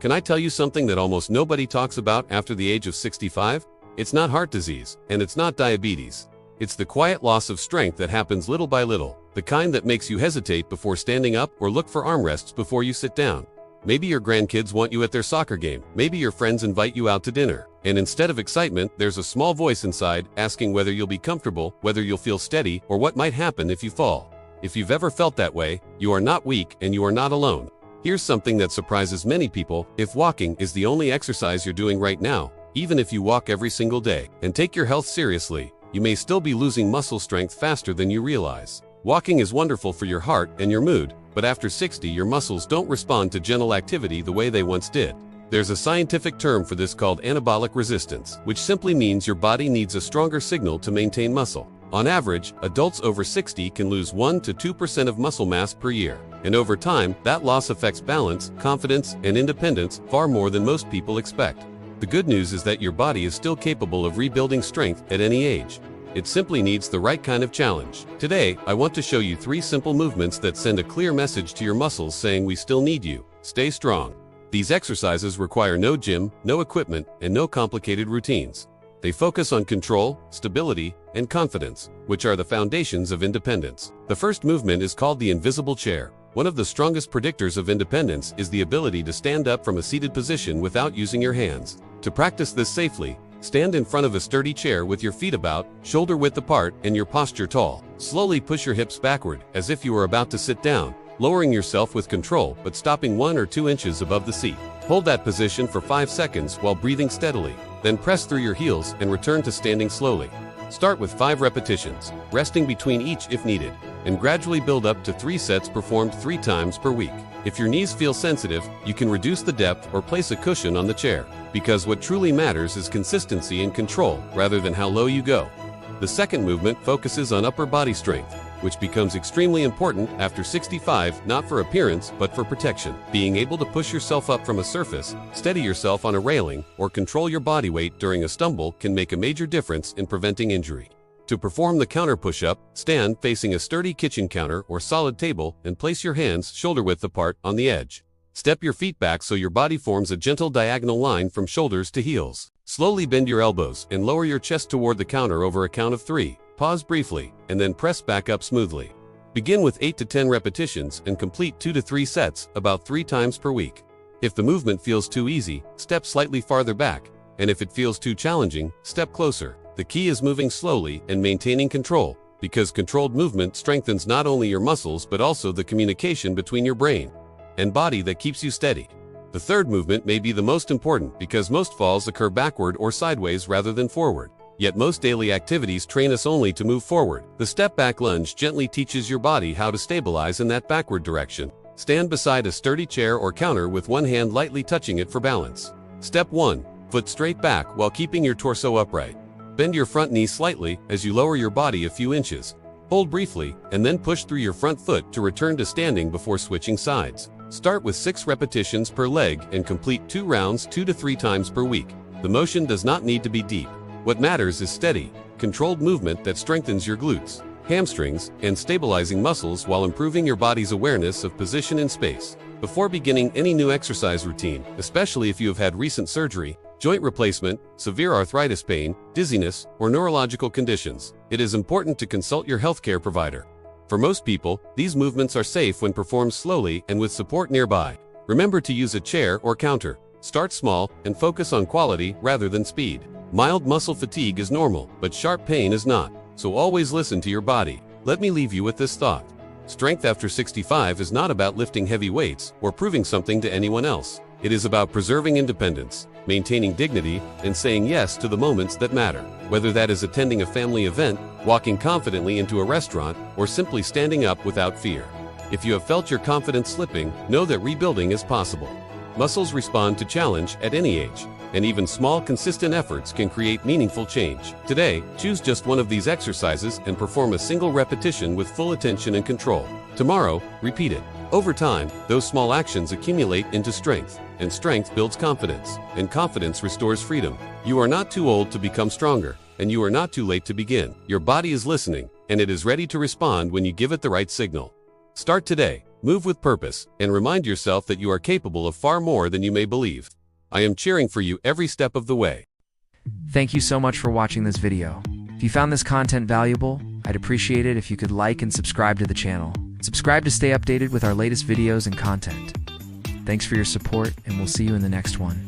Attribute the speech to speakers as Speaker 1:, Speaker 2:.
Speaker 1: Can I tell you something that almost nobody talks about after the age of 65? It's not heart disease, and it's not diabetes. It's the quiet loss of strength that happens little by little, the kind that makes you hesitate before standing up or look for armrests before you sit down. Maybe your grandkids want you at their soccer game, maybe your friends invite you out to dinner, and instead of excitement, there's a small voice inside asking whether you'll be comfortable, whether you'll feel steady, or what might happen if you fall. If you've ever felt that way, you are not weak and you are not alone. Here's something that surprises many people: if walking is the only exercise you're doing right now, even if you walk every single day and take your health seriously, you may still be losing muscle strength faster than you realize. Walking is wonderful for your heart and your mood, but after 60, your muscles don't respond to gentle activity the way they once did. There's a scientific term for this called anabolic resistance, which simply means your body needs a stronger signal to maintain muscle. On average, adults over 60 can lose 1 to 2% of muscle mass per year, and over time, that loss affects balance, confidence, and independence far more than most people expect. The good news is that your body is still capable of rebuilding strength at any age. It simply needs the right kind of challenge. Today, I want to show you 3 simple movements that send a clear message to your muscles saying we still need you. Stay strong. These exercises require no gym, no equipment, and no complicated routines. They focus on control, stability, and confidence, which are the foundations of independence. The first movement is called the invisible chair. One of the strongest predictors of independence is the ability to stand up from a seated position without using your hands. To practice this safely, stand in front of a sturdy chair with your feet about, shoulder width apart, and your posture tall. Slowly push your hips backward, as if you were about to sit down, lowering yourself with control but stopping 1 or 2 inches above the seat. Hold that position for 5 seconds while breathing steadily. Then press through your heels and return to standing slowly. Start with 5 repetitions, resting between each if needed, and gradually build up to 3 sets performed 3 times per week. If your knees feel sensitive, you can reduce the depth or place a cushion on the chair, because what truly matters is consistency and control rather than how low you go. The second movement focuses on upper body strength, which becomes extremely important after 65, not for appearance but for protection. Being able to push yourself up from a surface, steady yourself on a railing, or control your body weight during a stumble can make a major difference in preventing injury. To perform the counter push-up, stand facing a sturdy kitchen counter or solid table and place your hands shoulder-width apart on the edge. Step your feet back so your body forms a gentle diagonal line from shoulders to heels. Slowly bend your elbows and lower your chest toward the counter over a count of 3. Pause briefly, and then press back up smoothly. Begin with 8 to 10 repetitions and complete 2 to 3 sets, about 3 times per week. If the movement feels too easy, step slightly farther back, and if it feels too challenging, step closer. The key is moving slowly and maintaining control, because controlled movement strengthens not only your muscles but also the communication between your brain and body that keeps you steady. The third movement may be the most important because most falls occur backward or sideways rather than forward. Yet most daily activities train us only to move forward. The step back lunge gently teaches your body how to stabilize in that backward direction. Stand beside a sturdy chair or counter with one hand lightly touching it for balance. Step 1. Foot straight back while keeping your torso upright. Bend your front knee slightly as you lower your body a few inches. Hold briefly, and then push through your front foot to return to standing before switching sides. Start with 6 repetitions per leg and complete 2 rounds 2 to 3 times per week. The motion does not need to be deep. What matters is steady, controlled movement that strengthens your glutes, hamstrings, and stabilizing muscles while improving your body's awareness of position in space. Before beginning any new exercise routine, especially if you have had recent surgery, joint replacement, severe arthritis pain, dizziness, or neurological conditions, it is important to consult your healthcare provider. For most people, these movements are safe when performed slowly and with support nearby. Remember to use a chair or counter. Start small and focus on quality rather than speed. Mild muscle fatigue is normal, but sharp pain is not, so always listen to your body. Let me leave you with this thought. Strength after 65 is not about lifting heavy weights or proving something to anyone else. It is about preserving independence, maintaining dignity, and saying yes to the moments that matter. Whether that is attending a family event, walking confidently into a restaurant, or simply standing up without fear. If you have felt your confidence slipping, know that rebuilding is possible. Muscles respond to challenge at any age, and even small, consistent efforts can create meaningful change. Today, choose just one of these exercises and perform a single repetition with full attention and control. Tomorrow, repeat it. Over time, those small actions accumulate into strength, and strength builds confidence, and confidence restores freedom. You are not too old to become stronger, and you are not too late to begin. Your body is listening, and it is ready to respond when you give it the right signal. Start today. Move with purpose, and remind yourself that you are capable of far more than you may believe. I am cheering for you every step of the way.
Speaker 2: Thank you so much for watching this video. If you found this content valuable, I'd appreciate it if you could like and subscribe to the channel. Subscribe to stay updated with our latest videos and content. Thanks for your support, and we'll see you in the next one.